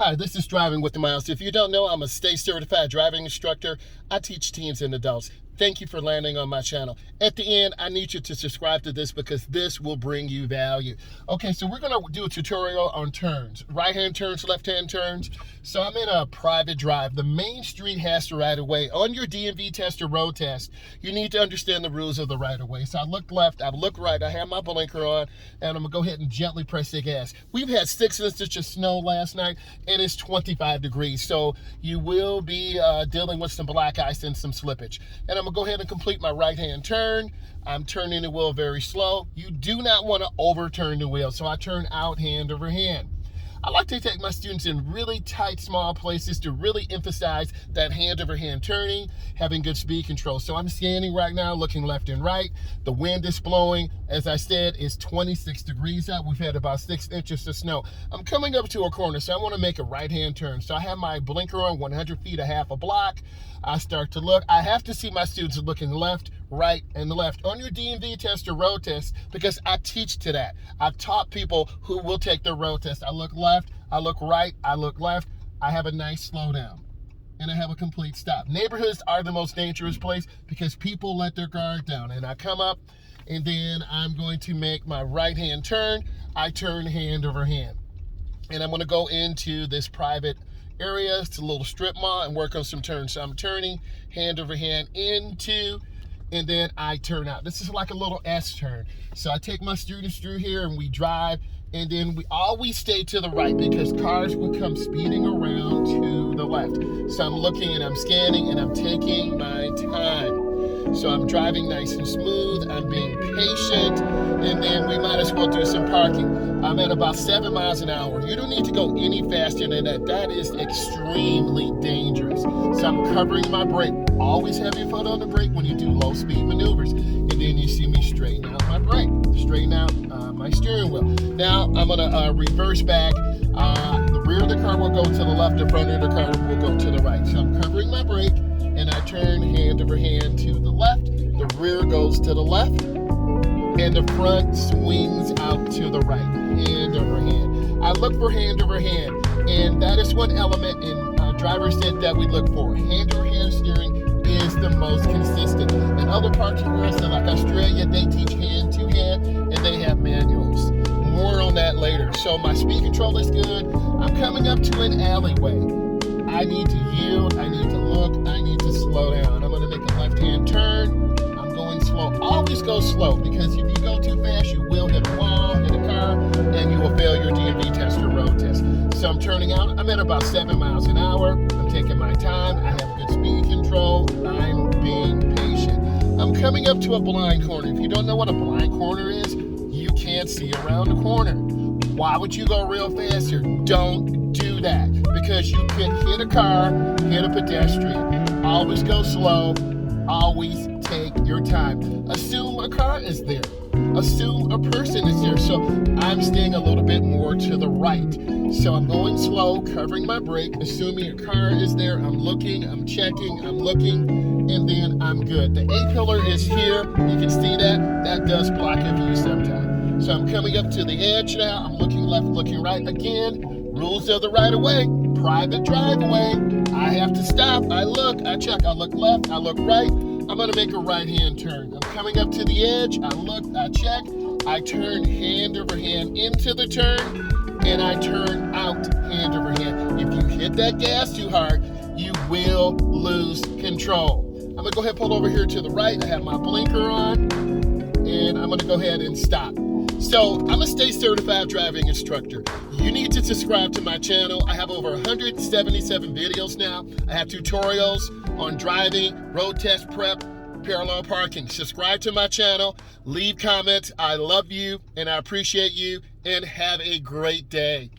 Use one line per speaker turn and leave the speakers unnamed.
Hi, this is Driving with Miles. If you don't know, I'm a state certified driving instructor. I teach teens and adults. Thank you for landing on my channel. At the end, I need you to subscribe to this because this will bring you value. Okay, so we're going to do a tutorial on turns. Right-hand turns, left-hand turns. So I'm in a private drive. The main street has the right-of-way. On your DMV test or road test, you need to understand the rules of the right-of-way. So I look left, I look right, I have my blinker on, and I'm going to go ahead and gently press the gas. We've had 6 inches of snow last night. It is 25 degrees, so you will be dealing with some black ice and some slippage. And I'm gonna go ahead and complete my right-hand turn. I'm turning the wheel very slow. You do not want to overturn the wheel, so I turn out hand over hand. I like to take my students in really tight, small places to really emphasize that hand-over-hand turning, having good speed control. So I'm scanning right now, looking left and right. The wind is blowing. As I said, it's 26 degrees out. We've had about 6 inches of snow. I'm coming up to a corner, so I want to make a right-hand turn. So I have my blinker on, 100 feet, a half a block. I start to look. I have to see my students looking left, right, and left on your DMV test or road test because I teach to that. I've taught people who will take their road test. I look left, I look right, I look left. I have a nice slowdown and I have a complete stop. Neighborhoods are the most dangerous place because people let their guard down. And I come up and then I'm going to make my right-hand turn. I turn hand over hand. And I'm going to go into this private area. It's a little strip mall and work on some turns. So I'm turning hand over hand into, and then I turn out. This is like a little S turn. So I take my students through here and we drive, and then we always stay to the right because cars will come speeding around to the left. So I'm looking and I'm scanning and I'm taking my time. So I'm driving nice and smooth, I'm being patient, and then we might as well do some parking. I'm at about 7 miles an hour. You don't need to go any faster than that. That is extremely dangerous. So I'm covering my brake. Always have your foot on the brake when you do low speed maneuvers. And then you see me straighten out my brake, straighten out my steering wheel. Now I'm gonna reverse back. The rear of the car will go to the left, the front of the car will go to the right. So I'm covering my brake and I turn hand over hand to the left. The rear goes to the left and the front swings out to the right, hand over hand. I look for hand over hand, and that is one element in driver's ed that we look for. Hand over hand steering is the most consistent. In other parts of the world, like Australia, they teach hand to hand and they have manuals. More on that later. So my speed control is good. I'm coming up to an alleyway. I need to yield, I need to look, I need to slow down. I'm gonna make a left-hand turn. I'm going slow. Always go slow because if you go too fast, you will hit a wall, hit a car, and you will fail your DMV test or road test. So I'm turning out. I'm at about 7 miles an hour. I'm taking my time. I have good speed control. I'm being patient. I'm coming up to a blind corner. If you don't know what a blind corner is, you can't see around the corner. Why would you go real fast here? Don't do that because you can hit a car, hit a pedestrian. Always go slow. Always take your time. Assume a car is there. Assume a person is there. So I'm staying a little bit more to the right. So I'm going slow, covering my brake, assuming a car is there. I'm looking, I'm checking, I'm looking, and then I'm good. The A-pillar is here. You can see that. That does block your view sometimes. So I'm coming up to the edge now. I'm looking left, looking right. Again, rules of the right-of-way. Private driveway. I have to stop. I look, I check. I look left, I look right. I'm going to make a right-hand turn. I'm coming up to the edge. I look, I check. I turn hand over hand into the turn, and I turn out hand over hand. If you hit that gas too hard, you will lose control. I'm going to go ahead and pull over here to the right. I have my blinker on, and I'm going to go ahead and stop. So I'm a state certified driving instructor. You need to subscribe to my channel. I have over 177 videos now. I have tutorials on driving, road test prep, parallel parking. Subscribe to my channel, leave comments. I love you and I appreciate you, and have a great day.